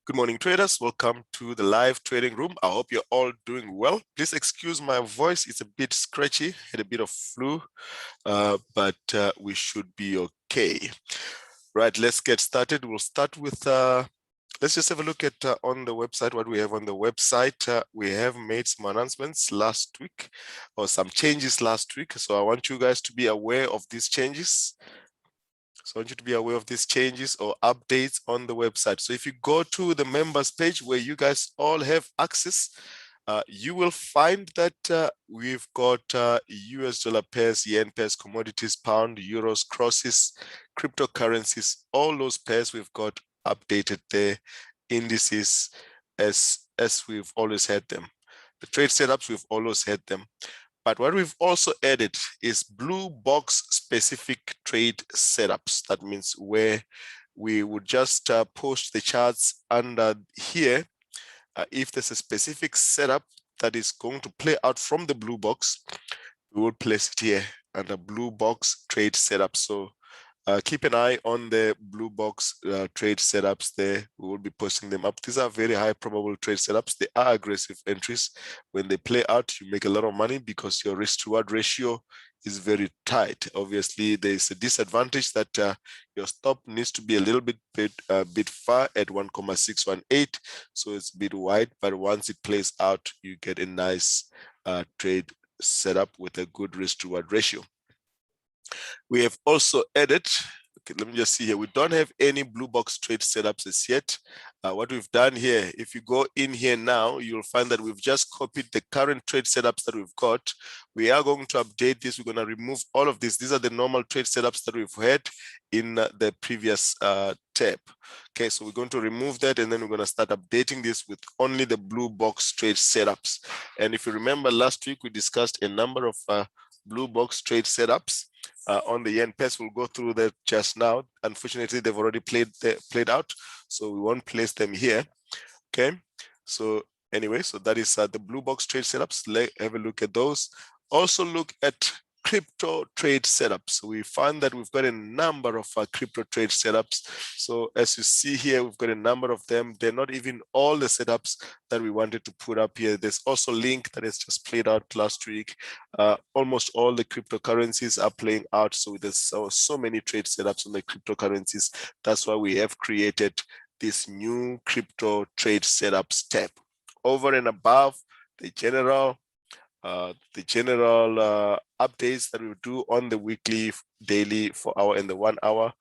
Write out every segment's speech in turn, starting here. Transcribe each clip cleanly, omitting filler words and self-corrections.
Good morning, traders. Welcome to the live trading room. I hope you're all doing well. Please excuse my voice. It's a bit scratchy, had a bit of flu, but we should be okay. Right, let's get started. We'll start with, let's just have a look at on the website, what we have on the website. We have made some announcements last week or some changes last week. So I want you guys to be aware of these changes. So I want you to be aware of these changes or updates on the website. So if you go to the members page where you guys all have access, you will find that we've got US dollar pairs, yen pairs, commodities, pound, euros, crosses, cryptocurrencies, all those pairs we've got updated there, indices as we've always had them. The trade setups, we've always had them. But what we've also added is blue box specific trade setups. That means where we would just post the charts under here. If there's a specific setup that is going to play out from the blue box, we will place it here under blue box trade setup. So keep an eye on the blue box trade setups there. We will be posting them up. These are very high probable trade setups. They are aggressive entries. When they play out, you make a lot of money because your risk to reward ratio is very tight. Obviously, there's a disadvantage that your stop needs to be a little bit far at 1,618. So it's a bit wide, but once it plays out, you get a nice trade setup with a good risk to reward ratio. We have also added, okay, let me just see here. We don't have any blue box trade setups as yet. What we've done here, if you go in here now, you'll find that we've just copied the current trade setups that we've got. We are going to update this. We're going to remove all of this. These are the normal trade setups that we've had in the previous tab. Okay, so we're going to remove that and then we're going to start updating this with only the blue box trade setups. And if you remember last week, we discussed a number of blue box trade setups. On the yen pairs, we'll go through that just now. Unfortunately, they've already played out, so we won't place them here. Okay, so anyway, so that is the blue box trade setups. Let's have a look at those. Also look at crypto trade setups. We found that we've got a number of crypto trade setups. So as you see here, we've got a number of them. They're not even all the setups that we wanted to put up here. There's also Link that has just played out last week. Almost all the cryptocurrencies are playing out. So there's so many trade setups on the cryptocurrencies. That's why we have created this new crypto trade setups tab. Over and above the general updates that we do on the weekly, daily, 4 hour, and the 1 hour,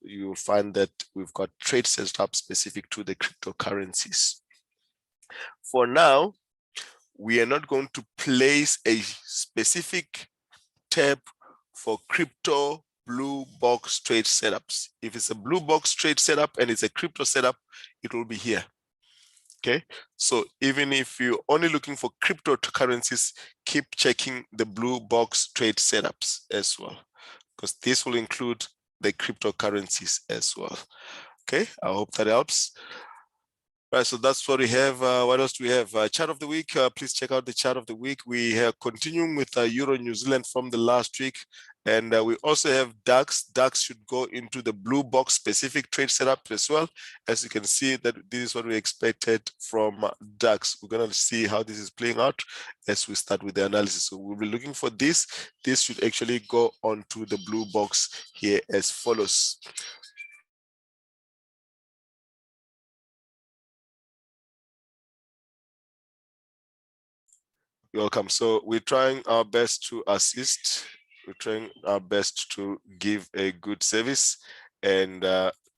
you will find that we've got trade setup specific to the cryptocurrencies. For now, we are not going to place a specific tab for crypto blue box trade setups. If it's a blue box trade setup and it's a crypto setup, it will be here. Okay, so even if you're only looking for cryptocurrencies, keep checking the blue box trade setups as well, because this will include the cryptocurrencies as well. Okay, I hope that helps. Right, so that's what we have. What else do we have? Chart of the week. Please check out the chart of the week. We are continuing with Euro New Zealand from the last week. And we also have DAX. DAX should go into the blue box specific trade setup as well. As you can see, that this is what we expected from DAX. We're going to see how this is playing out as we start with the analysis. So we'll be looking for this. This should actually go onto the blue box here as follows. You're welcome. So we're trying our best to assist. We're trying our best to give a good service. And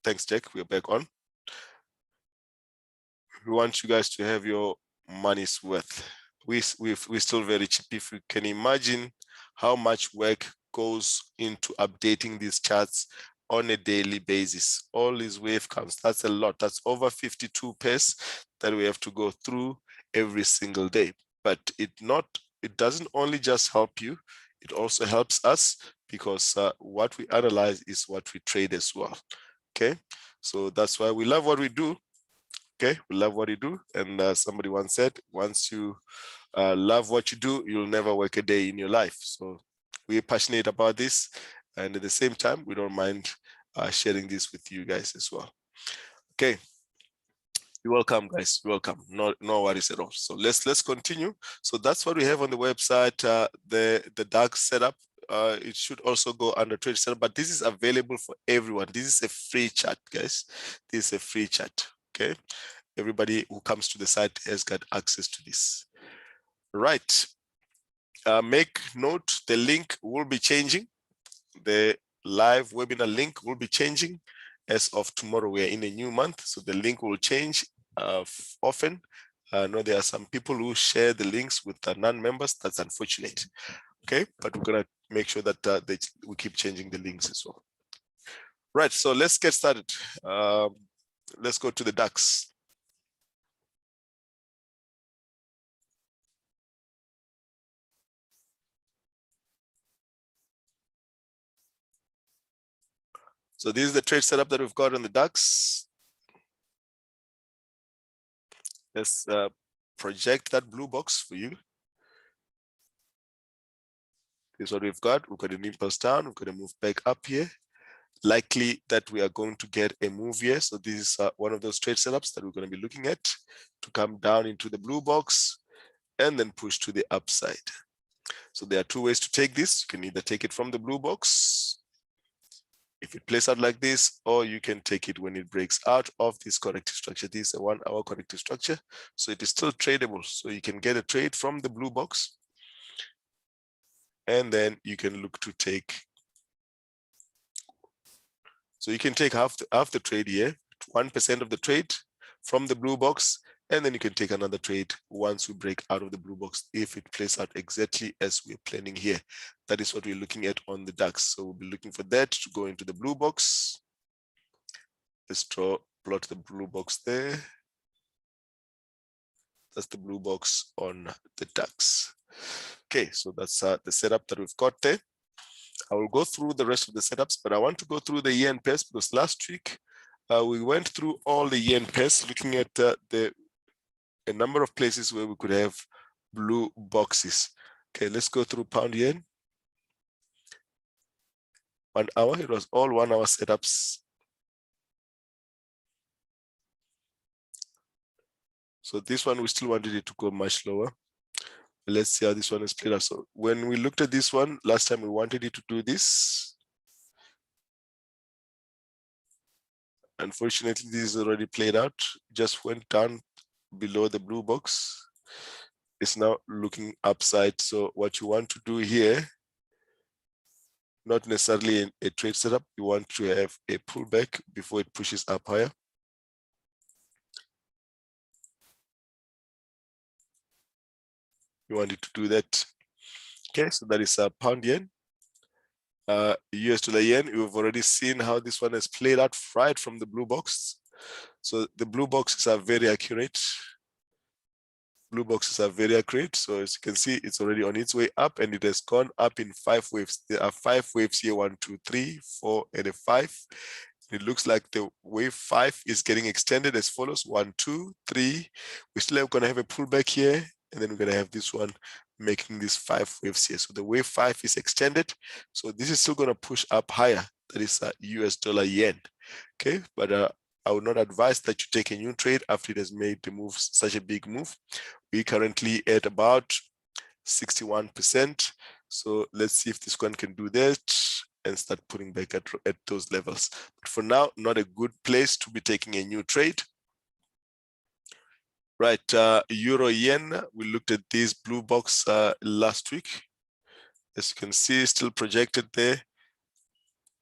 thanks, Jack. We're back on. We want you guys to have your money's worth. We're still very cheap. If you can imagine how much work goes into updating these charts on a daily basis, all these wave counts, that's a lot. That's over 52 pairs that we have to go through every single day. But it doesn't only just help you, it also helps us, because what we analyze is what we trade as well. Okay, so that's why we love what we do. Okay, we love what you do. And somebody once said, once you love what you do, you'll never work a day in your life. So we're passionate about this, and at the same time, we don't mind sharing this with you guys as well. Okay, You're welcome, guys. You're welcome. No worries at all. So let's continue. So that's what we have on the website. The DAX setup. It should also go under trade setup, but this is available for everyone. This is a free chat, guys. This is a free chat. Okay. Everybody who comes to the site has got access to this. Right. Make note, the link will be changing. The live webinar link will be changing as of tomorrow. We are in a new month, so the link will change often. I know there are some people who share the links with the non-members. That's unfortunate. Okay, but we're gonna make sure that we keep changing the links as well. Right, so let's get started. Let's go to the DAX. So this is the trade setup that we've got on the DAX. Let's project that blue box for you. This is what we've got. We've got an impulse down. We've got to move back up here. Likely that we are going to get a move here. So this is one of those trade setups that we're going to be looking at to come down into the blue box and then push to the upside. So there are two ways to take this. You can either take it from the blue box if it plays out like this, or you can take it when it breaks out of this corrective structure. This is a 1 hour corrective structure. So it is still tradable. So you can get a trade from the blue box and then you can look to take. So you can take half the trade here, 1% of the trade from the blue box, and then you can take another trade once we break out of the blue box if it plays out exactly as we're planning here. That is what we're looking at on the DAX. So we'll be looking for that to go into the blue box. Let's plot the blue box there. That's the blue box on the DAX. Okay, so that's the setup that we've got there. I will go through the rest of the setups, but I want to go through the yen pairs because last week we went through all the yen pairs, looking at a number of places where we could have blue boxes. Okay, let's go through pound yen. 1 hour, it was all 1 hour setups. So this one, we still wanted it to go much lower. Let's see how this one is played out. So when we looked at this one, last time we wanted it to do this. Unfortunately, this is already played out. Just went down below the blue box. It's now looking upside. So what you want to do here, not necessarily a trade setup, you want to have a pullback before it pushes up higher. You want it to do that. Okay, so that is a pound yen. US dollar yen, we've already seen how this one has played out right from the blue box. So the blue boxes are very accurate. Blue boxes are very accurate. So as you can see, it's already on its way up and it has gone up in 5 waves. There are 5 waves here, 1, 2, 3, 4, and a 5. It looks like the wave 5 is getting extended as follows: 1, 2, 3. We're still going to have a pullback here, and then we're going to have this one making these 5 waves here. So the wave 5 is extended. So this is still going to push up higher. That is US dollar yen. Okay, but I would not advise that you take a new trade after it has made the move, such a big move. We're currently at about 61%. So let's see if this one can do that and start putting back at those levels. But for now, not a good place to be taking a new trade. Right, euro yen, we looked at this blue box last week. As you can see, still projected there.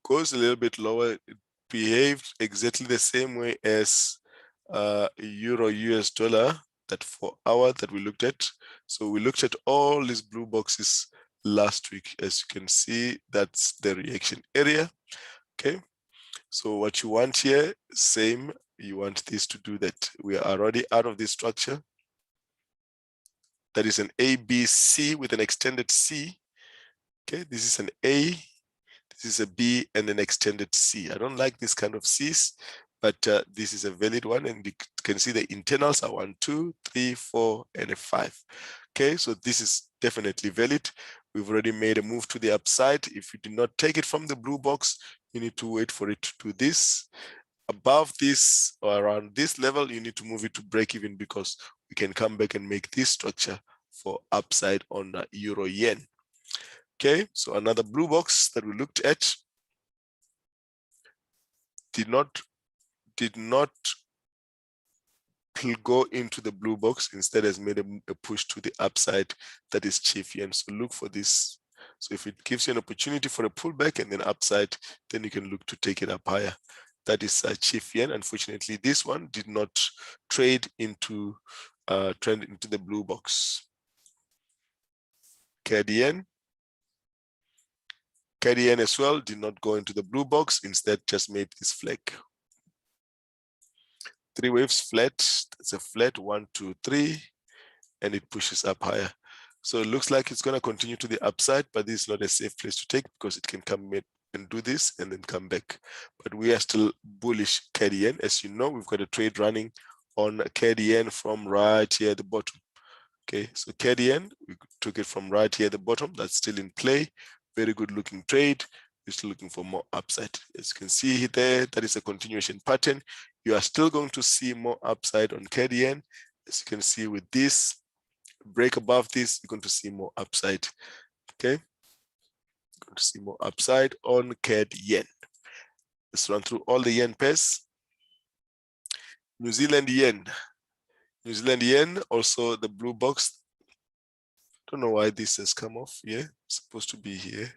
Goes a little bit lower. It behaved exactly the same way as euro US dollar, that 4 hour that we looked at. So we looked at all these blue boxes last week. As you can see, that's the reaction area. Okay, so what you want here, same, you want this to do that. We are already out of this structure. That is an ABC with an extended C. Okay, this is an A, this is a B, and an extended C. I don't like this kind of C's, but this is a valid one, and you can see the internals are 1, 2, 3, 4, and a 5. Okay, so this is definitely valid. We've already made a move to the upside. If you do not take it from the blue box, you need to wait for it to do this. above this or around this level, you need to move it to break even, because we can come back and make this structure for upside on the euro yen. Okay, so another blue box that we looked at did not go into the blue box, instead has made a push to the upside, that is chief yen. So look for this. So if it gives you an opportunity for a pullback and then upside, then you can look to take it up higher. That is chief yen. Unfortunately, this one did not trade into trend into the blue box. CAD yen as well did not go into the blue box, instead just made this flag. 3 waves flat, it's a flat 1, 2, 3, and it pushes up higher. So it looks like it's going to continue to the upside, but this is not a safe place to take, because it can come in and do this and then come back. But we are still bullish CAD yen. As you know, we've got a trade running on CAD yen from right here at the bottom. Okay, so CAD yen, we took it from right here at the bottom. That's still in play. Very good looking trade. We're still looking for more upside. As you can see there, that is a continuation pattern. You are still going to see more upside on CAD yen. As you can see with this break above this, you're going to see more upside. Okay, you're going to see more upside on CAD yen. Let's run through all the yen pairs. New Zealand yen. New Zealand yen, also the blue box. Don't know why this has come off here. It's supposed to be here.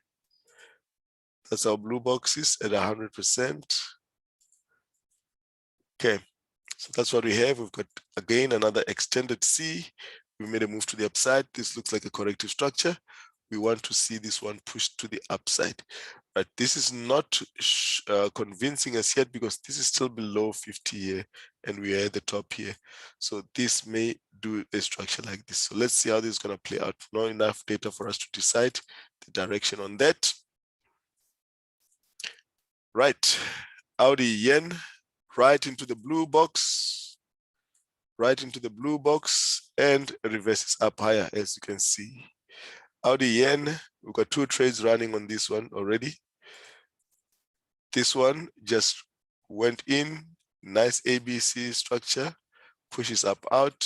That's our blue boxes at 100%. Okay, so that's what we have. We've got, again, another extended C. We made a move to the upside. This looks like a corrective structure. We want to see this one pushed to the upside. But this is not convincing us yet, because this is still below 50 here and we are at the top here. So this may do a structure like this. So let's see how this is going to play out. Not enough data for us to decide the direction on that. Right, Audi yen, right into the blue box, and reverses up higher, as you can see. Audi yen, we've got 2 trades running on this one already. This one just went in, nice ABC structure, pushes up out.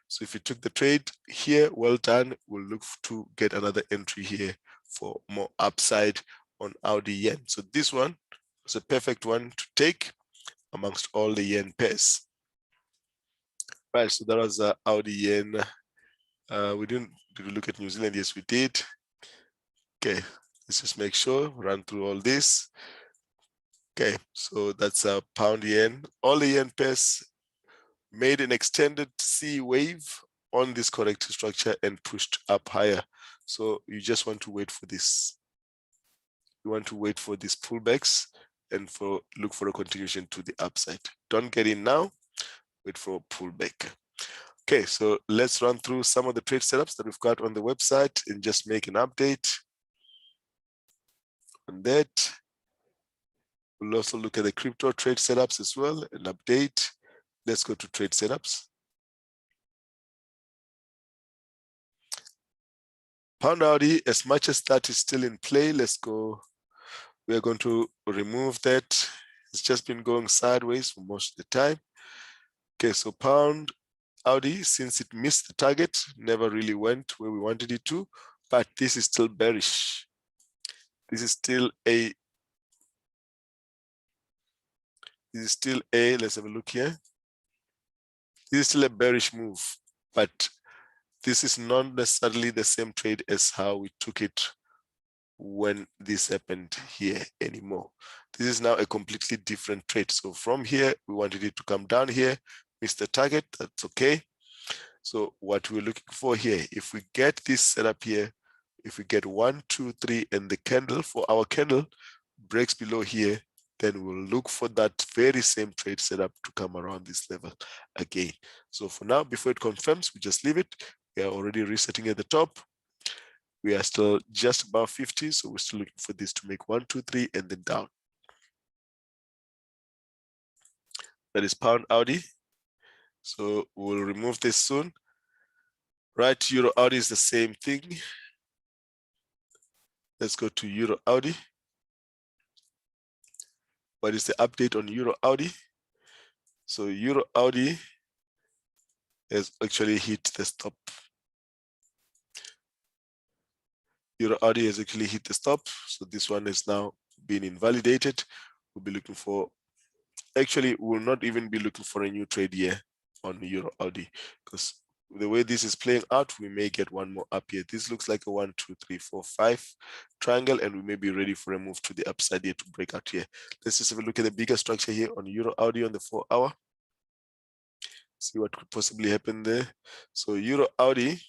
So if you took the trade here, well done. We'll look to get another entry here for more upside on Audi yen. So this one was a perfect one to take amongst all the yen pairs. Right, so that was Audi yen. Did we look at New Zealand? Yes, we did. Okay, let's just make sure, run through all this. Okay, so that's a pound yen. All the yen pairs made an extended C wave on this corrective structure and pushed up higher. So you just want to wait for this. You want to wait for these pullbacks and look for a continuation to the upside. Don't get in now, wait for a pullback. Okay, so let's run through some of the trade setups that we've got on the website and just make an update on that. We'll also look at the crypto trade setups as well and update. Let's go to trade setups. Pound Audi, as much as that is still in play, let's go. We're going to remove that. It's just been going sideways for most of the time. Okay, so pound Audi, since it missed the target, never really went where we wanted it to, but this is still bearish. This is still a, let's have a look here. This is still a bearish move, but this is not necessarily the same trade as how we took it when this happened here anymore. This is now a completely different trade. So from here, we wanted it to come down here, miss the target, that's okay. So what we're looking for here, if we get this setup here, if we get 1, 2, 3, and the candle for our candle breaks below here, then we'll look for that very same trade setup to come around this level again. So for now, before it confirms, we just leave it. We are already resetting at the top. We are still just above 50, so we're still looking for this to make 1, 2, 3, and then down. That is pound Audi. So we'll remove this soon. Right, Euro Audi is the same thing. Let's go to Euro Audi. What is the update on Euro Audi? So Euro Audi has actually hit the stop. Euro Audi has actually hit the stop. So this one is now being invalidated. We'll be looking for, actually, we'll not even be looking for a new trade here on Euro Audi, because the way this is playing out, we may get one more up here. This looks like a 1, 2, 3, 4, 5 triangle, and we may be ready for a move to the upside here to break out here. Let's just have a look at the bigger structure here on Euro Audi on the 4-hour. See what could possibly happen there. So Euro Audi,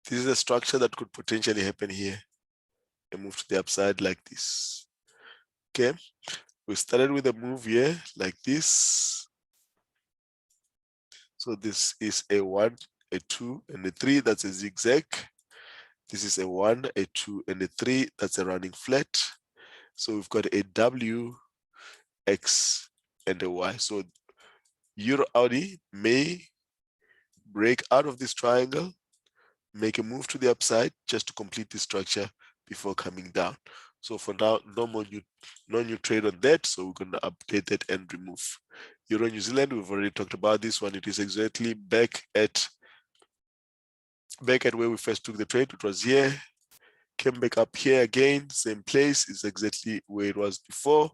this is a structure that could potentially happen here. A move to the upside like this. Okay, we started with a move here like this. So this is a 1, a 2, and a 3. That's a zigzag. This is a 1, a 2, and a 3. That's a running flat. So we've got a W, X, and a Y. So Euro Audi may break out of this triangle, make a move to the upside just to complete this structure before coming down. So for now, no new trade on that. So we're going to update that and remove. Euro New Zealand, we've already talked about this one. It is exactly back at where we first took the trade. It was here, came back up here again, same place, is exactly where it was before.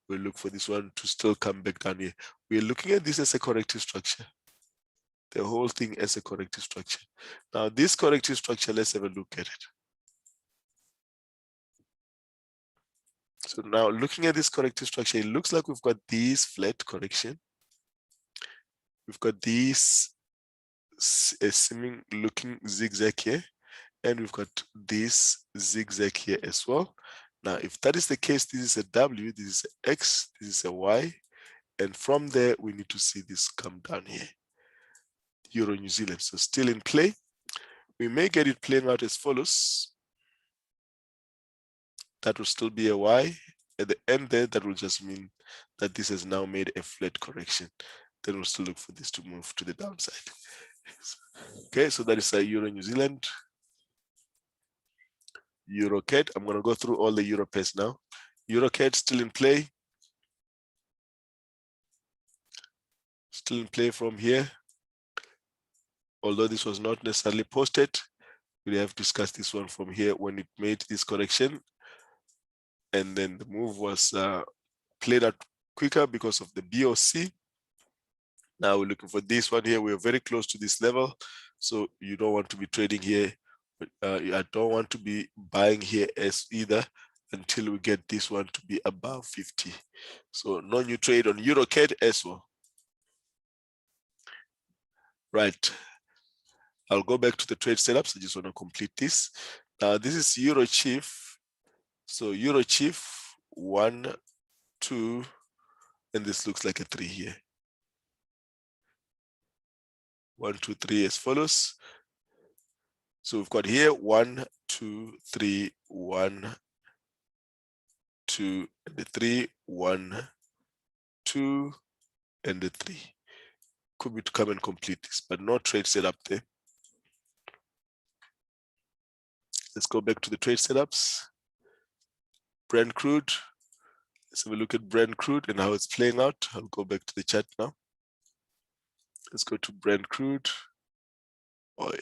We'll look for this one to still come back down here. We're looking at this as a corrective structure. The whole thing as a corrective structure. Now this corrective structure, let's have a look at it. So now looking at this corrective structure, it looks like we've got this flat correction. We've got this seeming looking zigzag here, and we've got this zigzag here as well. Now, if that is the case, this is a W, this is an X, this is a Y, and from there, we need to see this come down here. Euro New Zealand, so still in play. We may get it playing out as follows. That will still be a Y. At the end there, that will just mean that this has now made a flat correction. Then we'll still look for this to move to the downside. Okay, so that is a Euro New Zealand. EuroCAD, I'm going to go through all the Euro pairs now. EuroCAD still in play. Still in play from here. Although this was not necessarily posted, we have discussed this one from here when it made this correction. And then the move was played out quicker because of the BOC. Now we're looking for this one here. We're very close to this level. So you don't want to be trading here. I don't want to be buying here as either until we get this one to be above 50. So no new trade on EuroCAD as well. Right. I'll go back to the trade setups. I just want to complete this. Now this is EuroChief. So EuroChief 1, 2, and this looks like a 3 here. 1, 2, 3 as follows. So we've got here 1, 2, 3, 1, 2, and the 3, 1, 2, and the 3. Could be to come and complete this, but no trade setup there. Let's go back to the trade setups. Brent crude. Let's have a look at Brent crude and how it's playing out. I'll go back to the chart now. Let's go to Brent crude oil.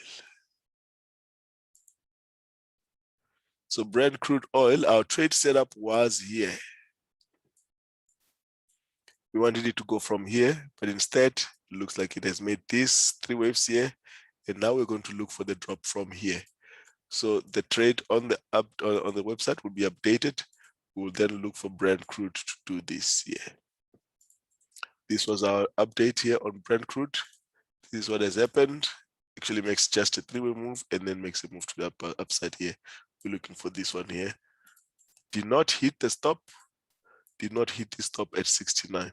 So Brent crude oil, our trade setup was here. We wanted it to go from here, but instead it looks like it has made these 3 waves here. And now we're going to look for the drop from here. So the trade on the website will be updated. We'll then look for Brent crude to do this here. This was our update here on Brent crude. This is what has happened. Actually makes just a 3-way move and then makes a move to the upside here. We're looking for this one here. Did not hit the stop. Did not hit the stop at 69.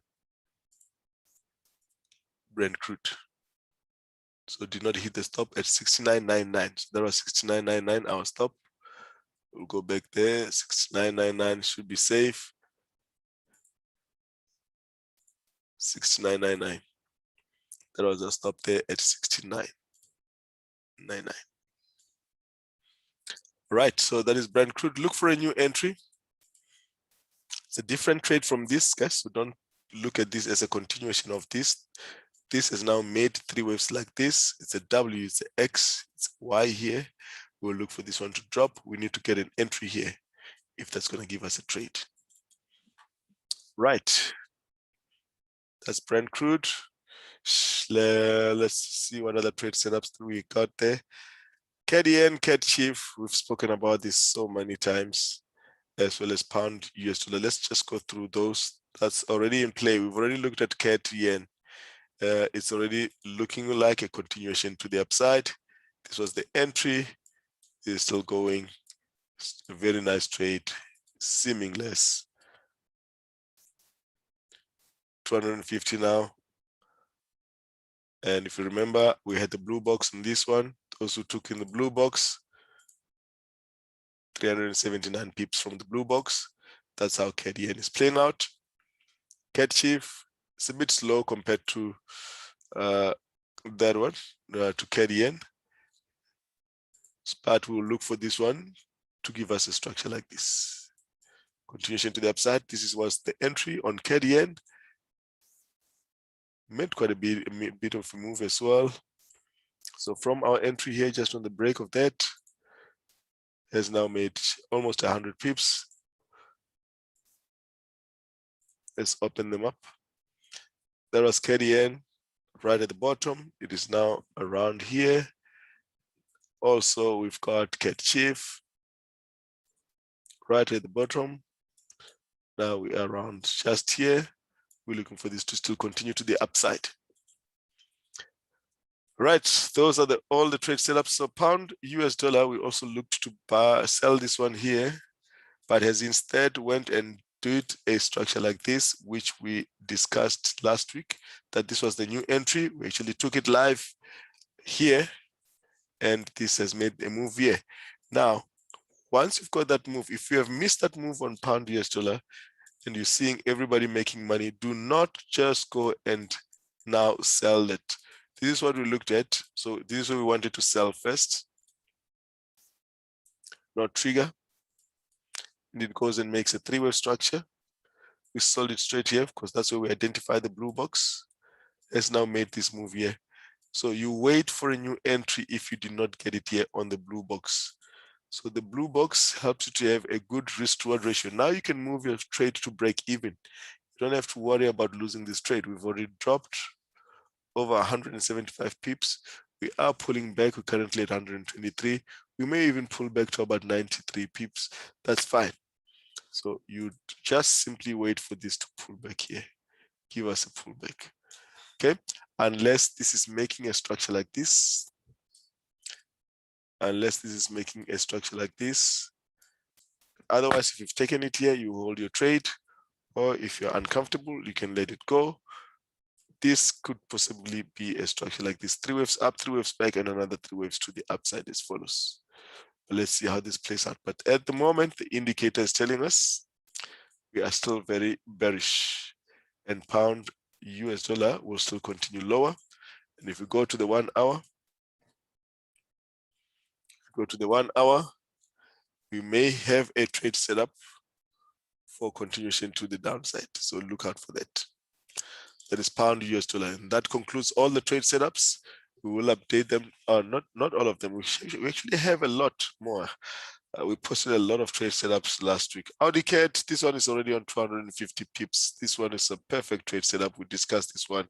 Brent crude. So did not hit the stop at 69.99. So that was 69.99, our stop. We'll go back there. 69.99 should be safe. 69.99. That was a stop there at 69.99. Right, so that is Brent crude. Look for a new entry. a different trade from this, guys. So don't look at this as a continuation of this. This has now made three waves like this. It's a W, it's a X, it's a Y here. We'll look for this one to drop. We need to get an entry here if that's going to give us a trade. Right. That's Brent crude. Let's see what other trade setups we got there. CAD-yen, CAD Chief, we've spoken about this so many times, as well as pound US dollar. Let's just go through those. That's already in play. We've already looked at CAD-yen. It's already looking like a continuation to the upside. This was the entry. It's still going. It's a very nice trade, seamless. 250 now. And if you remember, we had the blue box in this one. Those who took in the blue box, 379 pips from the blue box. That's how CAD-yen is playing out. CAD Chief, it's a bit slow compared to that one, to CAD-yen. But we'll look for this one to give us a structure like this. Continuation to the upside. This was the entry on CAD-yen. Made quite a bit of a move as well. So from our entry here, just on the break of that, has now made almost 100 pips. Let's open them up. That was CAD-yen right at the bottom. It is now around here. Also, we've got CAD Chief right at the bottom. Now we are around just here. We're looking for this to still continue to the upside. Right, those are all the trade setups. So pound US dollar, we also looked to sell this one here, but has instead went and did a structure like this, which we discussed last week, that this was the new entry. We actually took it live here, and this has made a move here. Now, once you've got that move, if you have missed that move on pound US dollar, and you're seeing everybody making money, do not just go and now sell it. This is what we looked at. So this is what we wanted to sell first. Not trigger. And it goes and makes a three-wave structure. We sold it straight here because that's where we identify the blue box. Has now made this move here. So you wait for a new entry if you did not get it here on the blue box. So the blue box helps you to have a good risk-reward ratio. Now you can move your trade to break even. You don't have to worry about losing this trade. We've already dropped over 175 pips. We are pulling back. We're currently at 123. We may even pull back to about 93 pips. That's fine. So you just simply wait for this to pull back here. Give us a pullback. Okay, unless this is making a structure like this. Unless this is making a structure like this. Otherwise, if you've taken it here, you hold your trade, or if you're uncomfortable, you can let it go. This could possibly be a structure like this: 3 waves up, 3 waves back, and another 3 waves to the upside as follows. But let's see how this plays out. But at the moment, the indicator is telling us we are still very bearish, and pound US dollar will still continue lower. And if we go to the 1 hour, we may have a trade set up for continuation to the downside. So look out for that. That is pound US dollar. And that concludes all the trade setups. We will update them. Not all of them. We actually have a lot more. We posted a lot of trade setups last week. Audi CAD, this one is already on 250 pips. This one is a perfect trade setup. We discussed this one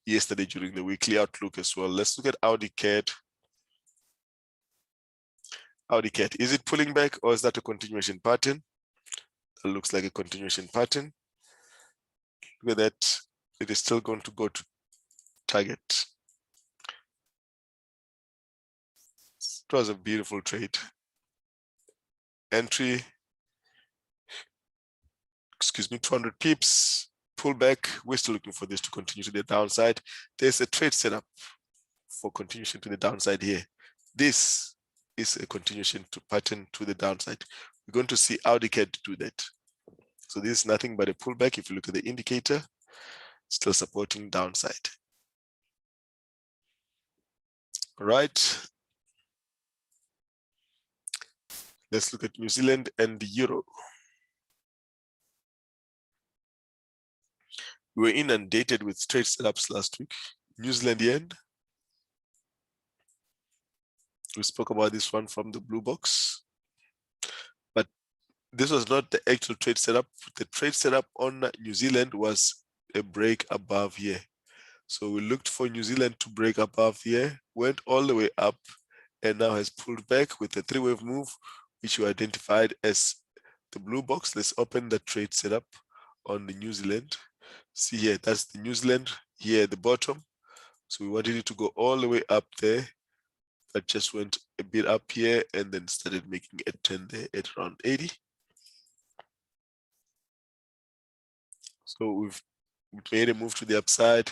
yesterday during the weekly outlook as well. Let's look at Audi CAD. Audi CAD, is it pulling back or is that a continuation pattern? That looks like a continuation pattern. Look at that. It is still going to go to target. It was a beautiful trade. Entry, 200 pips, pull back. We're still looking for this to continue to the downside. There's a trade setup for continuation to the downside here. This is a continuation to pattern to the downside. We're going to see Audi CAD do that. So this is nothing but a pullback. If you look at the indicator, still supporting downside. All right. Let's look at New Zealand and the euro. We were inundated with trade setups last week. New Zealand yen. We spoke about this one from the blue box. But this was not the actual trade setup. The trade setup on New Zealand was a break above here. So we looked for New Zealand to break above here, went all the way up, and now has pulled back with a three-wave move, which we identified as the blue box. Let's open the trade setup on the New Zealand. See here, that's the New Zealand here at the bottom. So we wanted it to go all the way up there, but just went a bit up here and then started making a turn there at around 80. So we've made a move to the upside,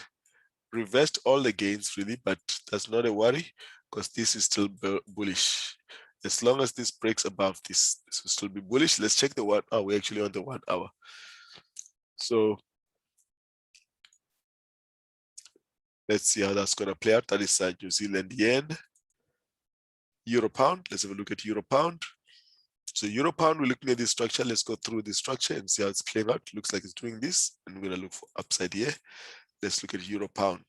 reversed all the gains really, but that's not a worry because this is still bullish. As long as this breaks above this will still be bullish. Let's check the 1 hour. We're actually on the 1 hour. So let's see how that's going to play out. That is New Zealand yen, euro pound. Let's have a look at euro pound. So euro pound, we're looking at this structure. Let's go through this structure and see how it's playing out. Looks like it's doing this, and we're going to look for upside here. Let's look at euro pound.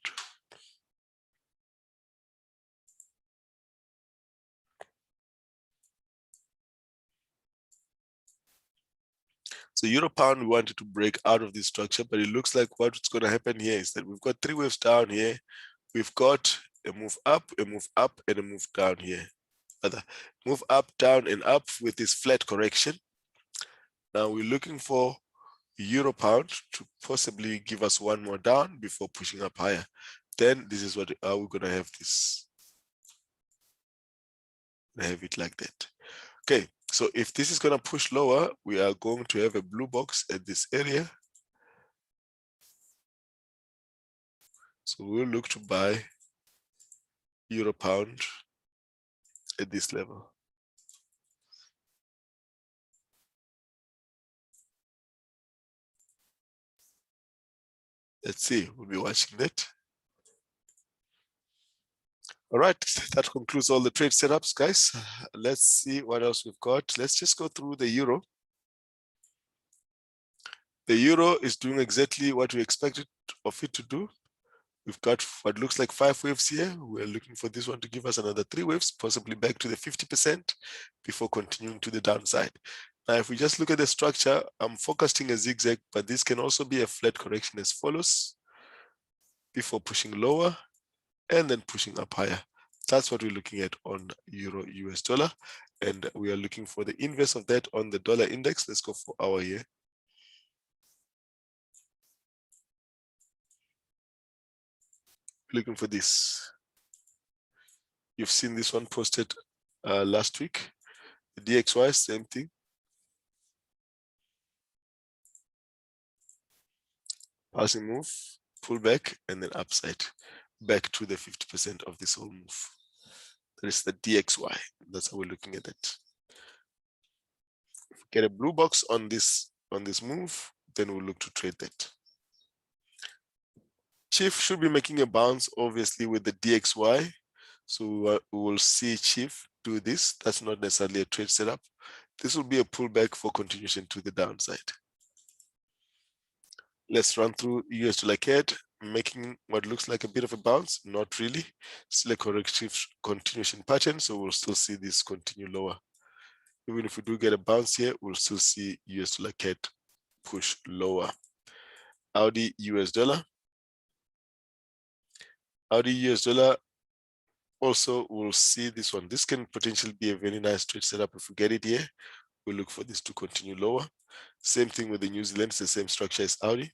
So euro pound, we wanted to break out of this structure, but it looks like what's going to happen here is that we've got three waves down here. We've got a move up, and a move down here. Move up, down, and up with this flat correction. Now we're looking for euro pound to possibly give us one more down before pushing up higher. Then this is what we're going to have this. Have it like that. Okay, so if this is going to push lower, we are going to have a blue box at this area. So we'll look to buy euro pound at this level. Let's see, we'll be watching that. All right, that concludes all the trade setups, guys. Let's see what else we've got. Let's just go through the euro. The euro is doing exactly what we expected of it to do. We've got what looks like 5 waves here. We're looking for this one to give us another 3 waves, possibly back to the 50% before continuing to the downside. Now, if we just look at the structure, I'm focusing a zigzag, but this can also be a flat correction as follows, before pushing lower and then pushing up higher. That's what we're looking at on euro US dollar. And we are looking for the inverse of that on the dollar index. Let's go for hour here. Looking for this. You've seen this one posted last week. The DXY, same thing. Passing move, pull back, and then upside, back to the 50% of this whole move. That is the DXY. That's how we're looking at it. If we get a blue box on this move, then we'll look to trade that. Chief should be making a bounce, obviously, with the DXY. So we will see Chief do this. That's not necessarily a trade setup. This will be a pullback for continuation to the downside. Let's run through US dollar CAD, making what looks like a bit of a bounce. Not really. Still a corrective continuation pattern. So we'll still see this continue lower. Even if we do get a bounce here, we'll still see US dollar CAD push lower. Audi US dollar. Audi US dollar, also we'll see this one. This can potentially be a very nice trade setup. If we get it here, we'll look for this to continue lower. Same thing with the New Zealand, it's the same structure as Audi.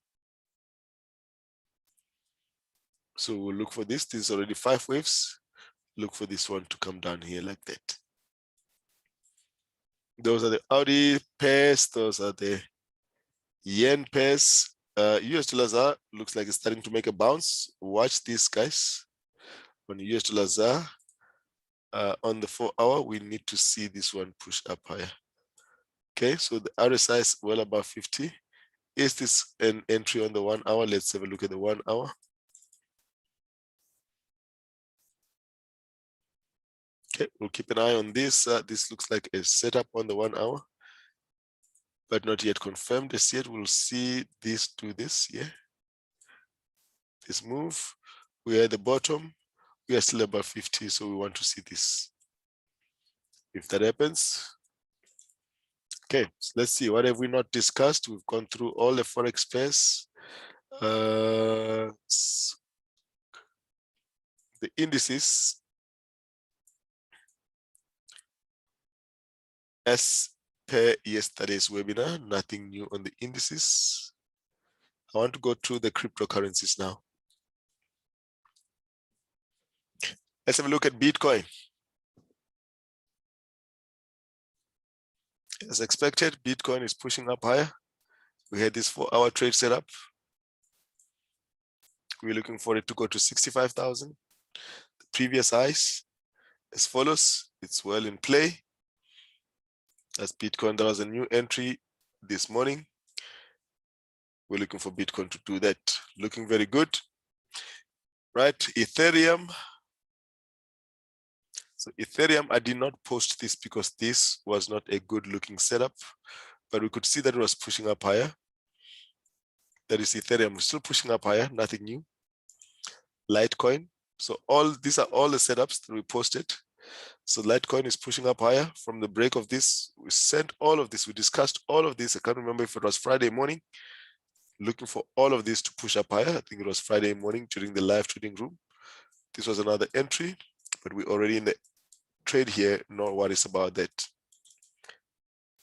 So we'll look for this. This is already 5 waves. Look for this one to come down here like that. Those are the Audi pairs. Those are the yen pairs. US dollar ZAR looks like it's starting to make a bounce. Watch this, guys. On US dollar ZAR, on the 4 hour, we need to see this one push up higher. Okay, so the RSI is well above 50. Is this an entry on the 1 hour? Let's have a look at the 1 hour. Okay, we'll keep an eye on this. This looks like a setup on the 1 hour, but not yet confirmed as yet. We'll see this do this, yeah. this move. We are at the bottom. We are still above 50, so we want to see this. If that happens, okay, so let's see, what have we not discussed? We've gone through all the Forex pairs. The indices, as per yesterday's webinar, nothing new on the indices. I want to go to the cryptocurrencies now. Let's have a look at Bitcoin. As expected, Bitcoin is pushing up higher. We had this 4-hour trade setup. We're looking for it to go to 65,000. The previous highs as follows. It's well in play. That's Bitcoin. There was a new entry this morning. We're looking for Bitcoin to do that. Looking very good, right? Ethereum. So Ethereum, I did not post this because this was not a good looking setup, but we could see that it was pushing up higher. That is Ethereum. We're still pushing up higher, nothing new. Litecoin. So these are all the setups that we posted. So Litecoin is pushing up higher from the break of this. We sent all of this. We discussed all of this. I can't remember if it was Friday morning. Looking for all of this to push up higher. I think it was Friday morning during the live trading room. This was another entry, but we're already in the trade here. No worries about that.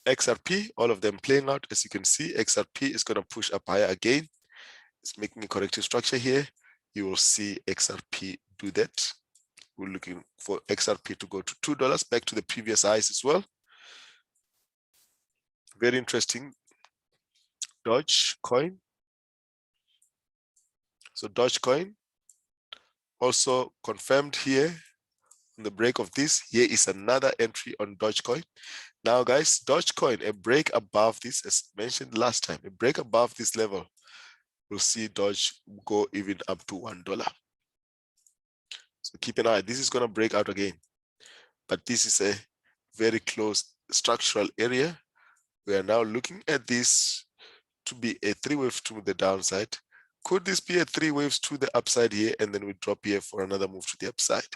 XRP, all of them playing out. As you can see, XRP is going to push up higher again. It's making a corrective structure here. You will see XRP do that. We're looking for XRP to go to $2, back to the previous highs as well. Very interesting. Dogecoin. So Dogecoin also confirmed here on the break of this. Here is another entry on Dogecoin. Now, guys, Dogecoin, a break above this, as mentioned last time, a break above this level, we'll see Doge go even up to $1. So keep an eye. This is going to break out again, but this is a very close structural area. We are now looking at this to be a 3-wave to the downside. Could this be a 3 waves to the upside here, and then we drop here for another move to the upside?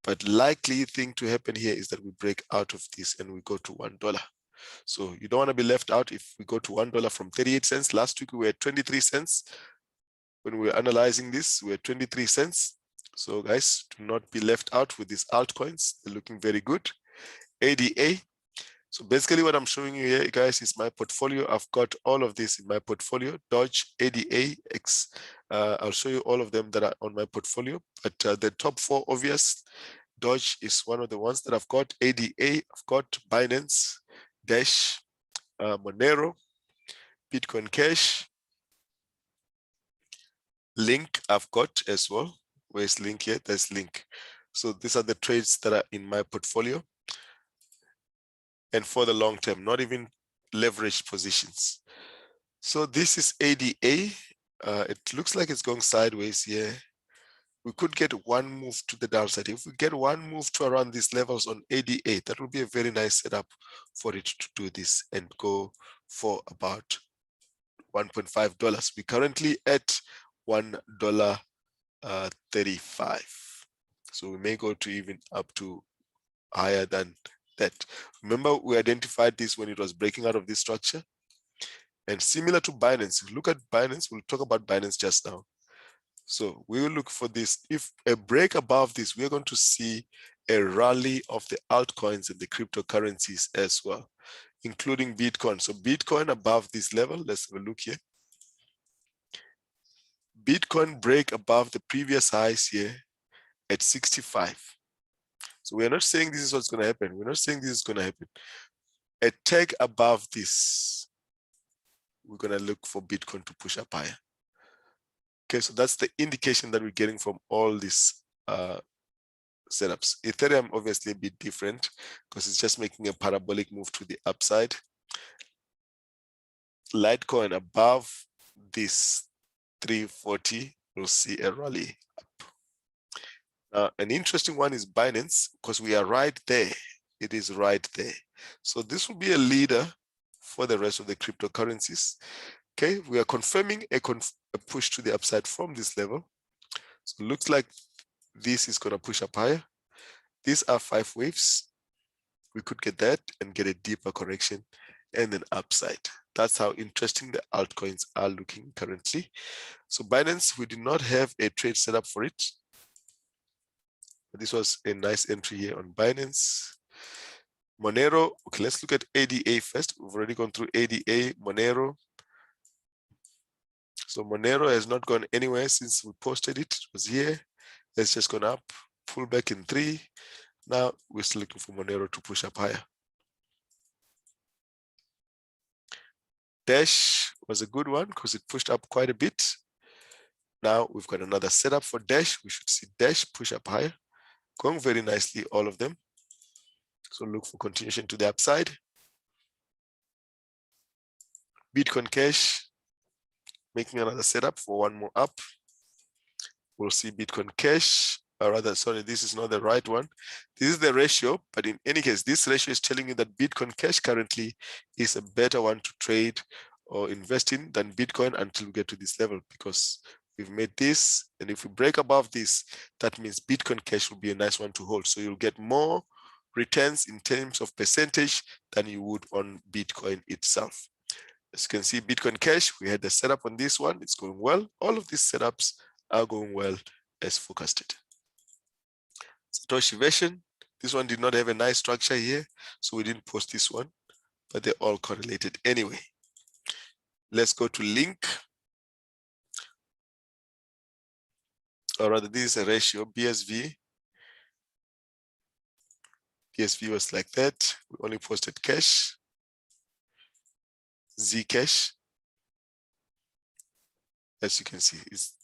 But likely thing to happen here is that we break out of this and we go to $1. So you don't want to be left out if we go to $1 from 38 cents. Last week we were at 23 cents. When we were analyzing this, we were 23 cents. So guys, do not be left out with these altcoins. They're looking very good. ADA. So basically what I'm showing you here, guys, is my portfolio. I've got all of this in my portfolio. Doge, ADA, X. I'll show you all of them that are on my portfolio. But the top 4 obvious, Doge is one of the ones that I've got. ADA, I've got Binance, Dash, Monero, Bitcoin Cash. Link I've got as well. Where's Link here? There's Link. So these are the trades that are in my portfolio. And for the long term, not even leveraged positions. So this is ADA. It looks like it's going sideways here. We could get one move to the downside. If we get one move to around these levels on ADA, that would be a very nice setup for it to do this and go for about $1.5. We're currently at $1.35. So we may go to even up to higher than that. Remember, we identified this when it was breaking out of this structure. And similar to Binance, look at Binance. We'll talk about Binance just now. So we will look for this. If a break above this, we're going to see a rally of the altcoins and the cryptocurrencies as well, including Bitcoin. So Bitcoin above this level, let's have a look here. Bitcoin break above the previous highs here at 65. So we're not saying this is what's going to happen. We're not saying this is going to happen. A tag above this, we're going to look for Bitcoin to push up higher. Okay, so that's the indication that we're getting from all these setups. Ethereum obviously a bit different because it's just making a parabolic move to the upside. Litecoin above this 340, we'll see a rally up. An interesting one is Binance because we are right there. It is right there. So this will be a leader for the rest of the cryptocurrencies. Okay, we are confirming a push to the upside from this level. So it looks like this is going to push up higher. These are 5 waves. We could get that and get a deeper correction and then upside. That's how interesting the altcoins are looking currently. So Binance, we did not have a trade set up for it. This was a nice entry here on Binance. Monero, okay, let's look at ADA first. We've already gone through ADA, Monero. So Monero has not gone anywhere since we posted it. It was here. It's just gone up, pull back in 3. Now we're still looking for Monero to push up higher. Dash was a good one because it pushed up quite a bit. Now we've got another setup for Dash. We should see Dash push up higher, going very nicely, all of them. So look for continuation to the upside. Bitcoin Cash, making another setup for one more up. We'll see Bitcoin Cash, or rather, sorry, this is not the right one. This is the ratio, but in any case, this ratio is telling you that Bitcoin Cash currently is a better one to trade or invest in than Bitcoin until we get to this level, because we've made this, and if we break above this, that means Bitcoin Cash will be a nice one to hold. So you'll get more returns in terms of percentage than you would on Bitcoin itself. As you can see, Bitcoin Cash, we had the setup on this one. It's going well. All of these setups are going well as forecasted. Satoshi version, this one did not have a nice structure here, so we didn't post this one, but they're all correlated anyway. Let's go to Link. Or rather, this is a ratio, BSV. BSV was like that. We only posted cash. Zcash. As you can see,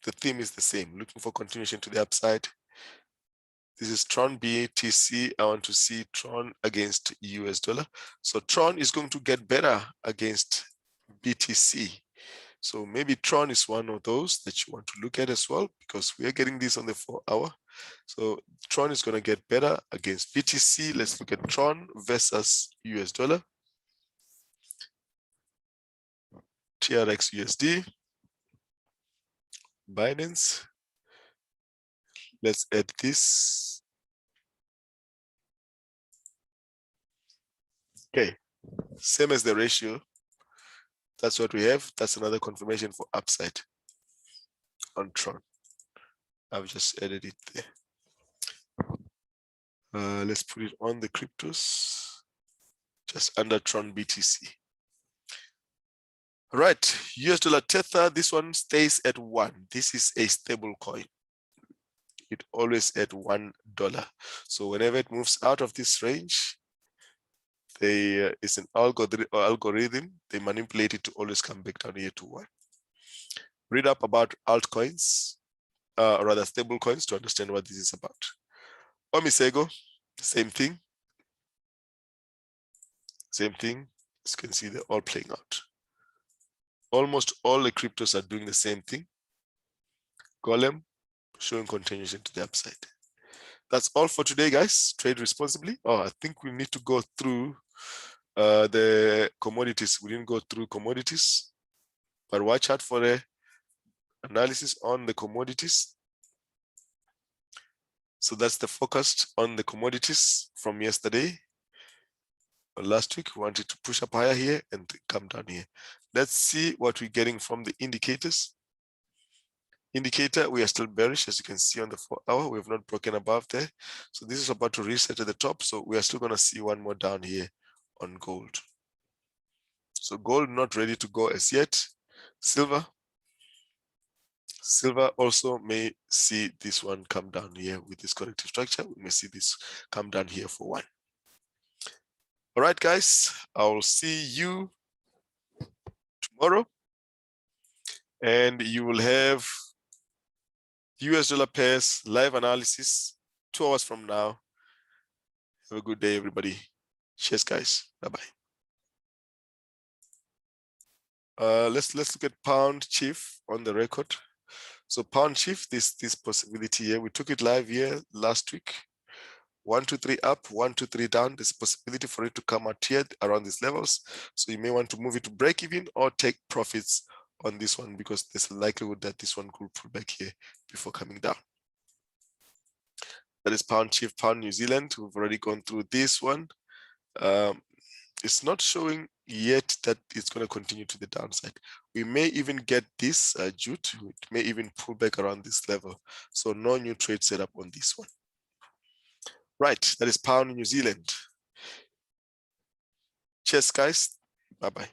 the theme is the same, looking for continuation to the upside. This is Tron BTC. I want to see Tron against US dollar. So Tron is going to get better against BTC. So maybe Tron is one of those that you want to look at as well, because we are getting this on the 4-hour. So Tron is going to get better against BTC. Let's look at Tron versus US dollar. TRX USD. Binance. Let's add this. Okay, same as the ratio. That's what we have. That's another confirmation for upside on Tron. I've just added it there. Let's put it on the cryptos, just under Tron BTC. All right, US dollar Tether, this one stays at 1. This is a stable coin. It always at $1. So whenever it moves out of this range, it's an algorithm. They manipulate it to always come back down here to 1. Read up about altcoins, or rather stable coins, to understand what this is about. Omisego, same thing. Same thing. As you can see, they're all playing out. Almost all the cryptos are doing the same thing. Golem, showing continuation to the upside. That's all for today, guys. Trade responsibly. Oh, I think we need to go through the commodities. We didn't go through commodities, but watch out for the analysis on the commodities. So that's the focus on the commodities from yesterday. Last week, we wanted to push up higher here and come down here. Let's see what we're getting from the indicators. Indicator, we are still bearish, as you can see on the 4-hour. We have not broken above there. So this is about to reset at the top. So we are still going to see one more down here on gold. So gold not ready to go as yet. Silver also may see this one come down here with this corrective structure. We may see this come down here for 1. All right, guys, I'll see you tomorrow. And you will have US dollar pairs live analysis 2 hours from now. Have a good day, everybody. Cheers, guys. Bye-bye. Let's look at Pound Chief on the record. So Pound Chief, this possibility here, we took it live here last week. 1, 2, 3 up, 1, 2, 3 down. There's a possibility for it to come out here around these levels. So you may want to move it to break even or take profits on this one, because there's a likelihood that this one could pull back here before coming down. That is pound chief, pound New Zealand. We've already gone through this one. It's not showing yet that it's going to continue to the downside. We may even get this jute. It may even pull back around this level. So no new trade setup on this one. Right, that is pound New Zealand. Cheers, guys. Bye-bye.